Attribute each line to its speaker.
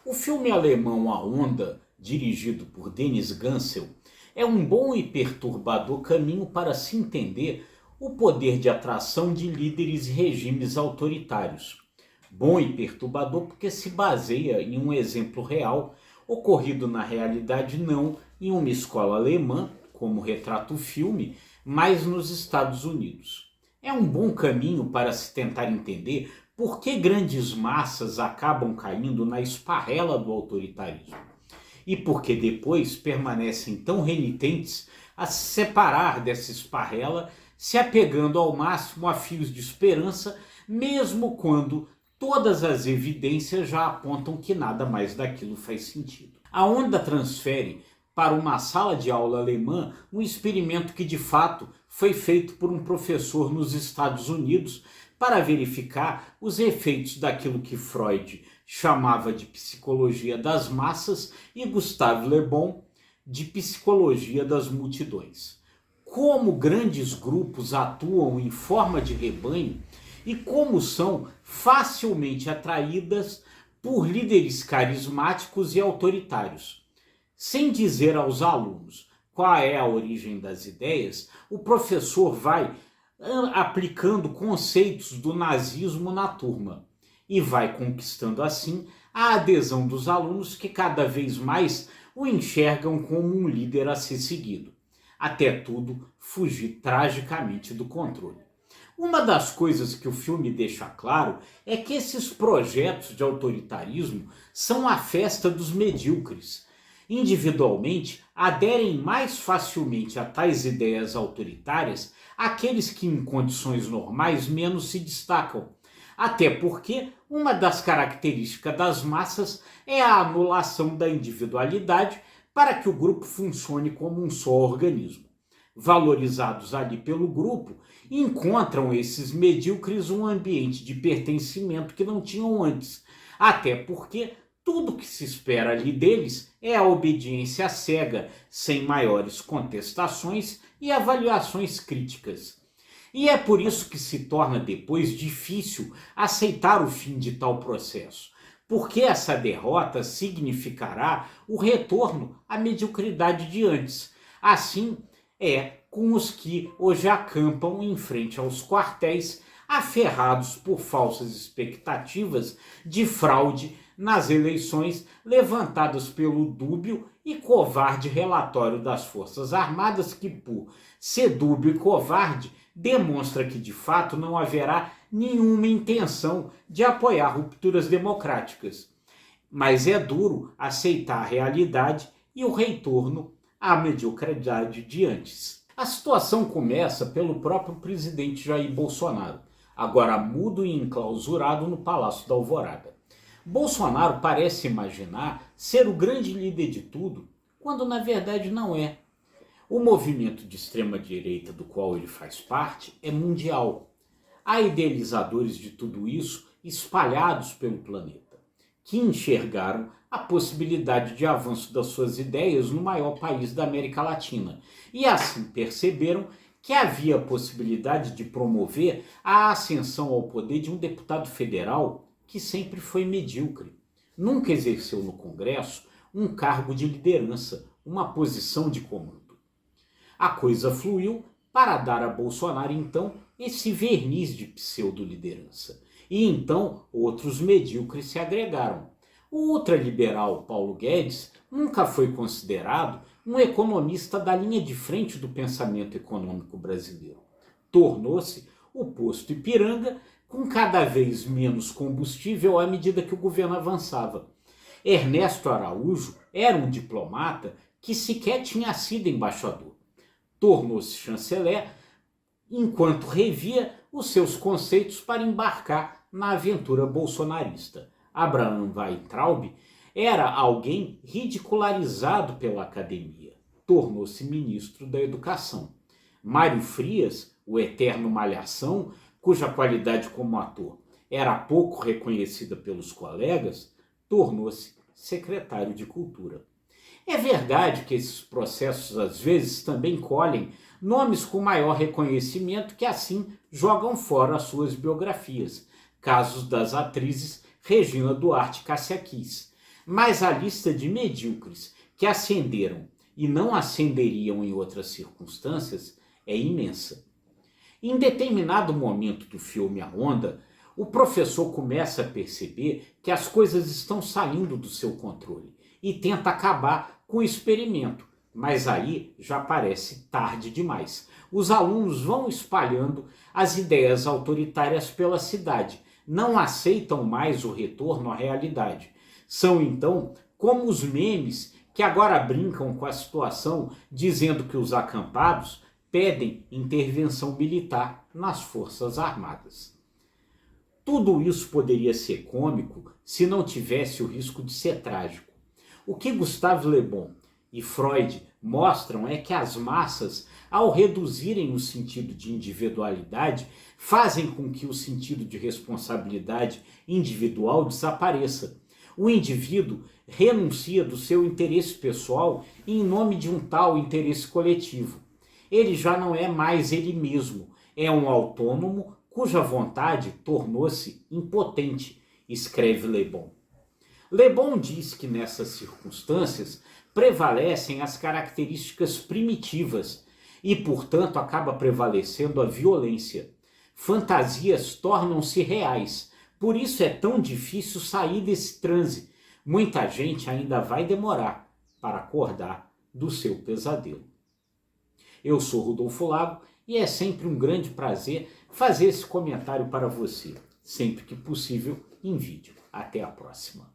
Speaker 1: O filme alemão A Onda, dirigido por Dennis Gansel, é um bom e perturbador caminho para se entender o poder de atração de líderes e regimes autoritários. Bom e perturbador porque se baseia em um exemplo real, ocorrido na realidade não em uma escola alemã, como retrata o filme, mas nos Estados Unidos. É um bom caminho para se tentar entender por que grandes massas acabam caindo na esparrela do autoritarismo e por que depois permanecem tão renitentes a se separar dessa esparrela, se apegando ao máximo a fios de esperança, mesmo quando todas as evidências já apontam que nada mais daquilo faz sentido. A Onda transfere para uma sala de aula alemã um experimento que de fato foi feito por um professor nos Estados Unidos para verificar os efeitos daquilo que Freud chamava de psicologia das massas e Gustave Le Bon de psicologia das multidões. Como grandes grupos atuam em forma de rebanho e como são facilmente atraídas por líderes carismáticos e autoritários. Sem dizer aos alunos qual é a origem das ideias, o professor vai aplicando conceitos do nazismo na turma e vai conquistando assim a adesão dos alunos que cada vez mais o enxergam como um líder a ser seguido, até tudo fugir tragicamente do controle. Uma das coisas que o filme deixa claro é que esses projetos de autoritarismo são a festa dos medíocres. Individualmente, aderem mais facilmente a tais ideias autoritárias aqueles que em condições normais menos se destacam. Até porque uma das características das massas é a anulação da individualidade para que o grupo funcione como um só organismo. Valorizados ali pelo grupo, encontram esses medíocres um ambiente de pertencimento que não tinham antes. Até porque tudo que se espera ali deles é a obediência cega, sem maiores contestações e avaliações críticas. E é por isso que se torna depois difícil aceitar o fim de tal processo, porque essa derrota significará o retorno à mediocridade de antes. Assim é com os que hoje acampam em frente aos quartéis, aferrados por falsas expectativas de fraude nas eleições levantadas pelo dúbio e covarde relatório das Forças Armadas que, por ser dúbio e covarde, demonstra que de fato não haverá nenhuma intenção de apoiar rupturas democráticas. Mas é duro aceitar a realidade e o retorno à mediocridade de antes. A situação começa pelo próprio presidente Jair Bolsonaro, agora mudo e enclausurado no Palácio da Alvorada. Bolsonaro parece imaginar ser o grande líder de tudo, quando na verdade não é. O movimento de extrema-direita do qual ele faz parte é mundial. Há idealizadores de tudo isso espalhados pelo planeta, que enxergaram a possibilidade de avanço das suas ideias no maior país da América Latina e assim perceberam que havia a possibilidade de promover a ascensão ao poder de um deputado federal que sempre foi medíocre. Nunca exerceu no Congresso um cargo de liderança, uma posição de comando. A coisa fluiu para dar a Bolsonaro, então, esse verniz de pseudo-liderança. E então outros medíocres se agregaram. O ultraliberal Paulo Guedes nunca foi considerado um economista da linha de frente do pensamento econômico brasileiro. Tornou-se o posto Ipiranga com cada vez menos combustível à medida que o governo avançava. Ernesto Araújo era um diplomata que sequer tinha sido embaixador. Tornou-se chanceler enquanto revia os seus conceitos para embarcar na aventura bolsonarista. Abraham Weintraub era alguém ridicularizado pela academia. Tornou-se ministro da Educação. Mário Frias, o eterno Malhação, cuja qualidade como ator era pouco reconhecida pelos colegas, tornou-se secretário de Cultura. É verdade que esses processos às vezes também colhem nomes com maior reconhecimento que assim jogam fora as suas biografias, casos das atrizes Regina Duarte e Cássia Kiss. mas a lista de medíocres que ascenderam e não ascenderiam em outras circunstâncias é imensa. Em determinado momento do filme A Onda, o professor começa a perceber que as coisas estão saindo do seu controle e tenta acabar com o experimento, mas aí já parece tarde demais. Os alunos vão espalhando as ideias autoritárias pela cidade, não aceitam mais o retorno à realidade. São então como os memes que agora brincam com a situação, dizendo que os acampados pedem intervenção militar nas Forças Armadas. Tudo isso poderia ser cômico se não tivesse o risco de ser trágico. O que Gustave Le Bon e Freud mostram é que as massas, ao reduzirem o sentido de individualidade, fazem com que o sentido de responsabilidade individual desapareça. O indivíduo renuncia do seu interesse pessoal em nome de um tal interesse coletivo. Ele já não é mais ele mesmo, é um autônomo cuja vontade tornou-se impotente, escreve Le Bon. Le Bon diz que nessas circunstâncias prevalecem as características primitivas e, portanto, acaba prevalecendo a violência. Fantasias tornam-se reais, por isso é tão difícil sair desse transe. Muita gente ainda vai demorar para acordar do seu pesadelo. Eu sou Rodolfo Lago e é sempre um grande prazer fazer esse comentário para você, sempre que possível em vídeo. Até a próxima.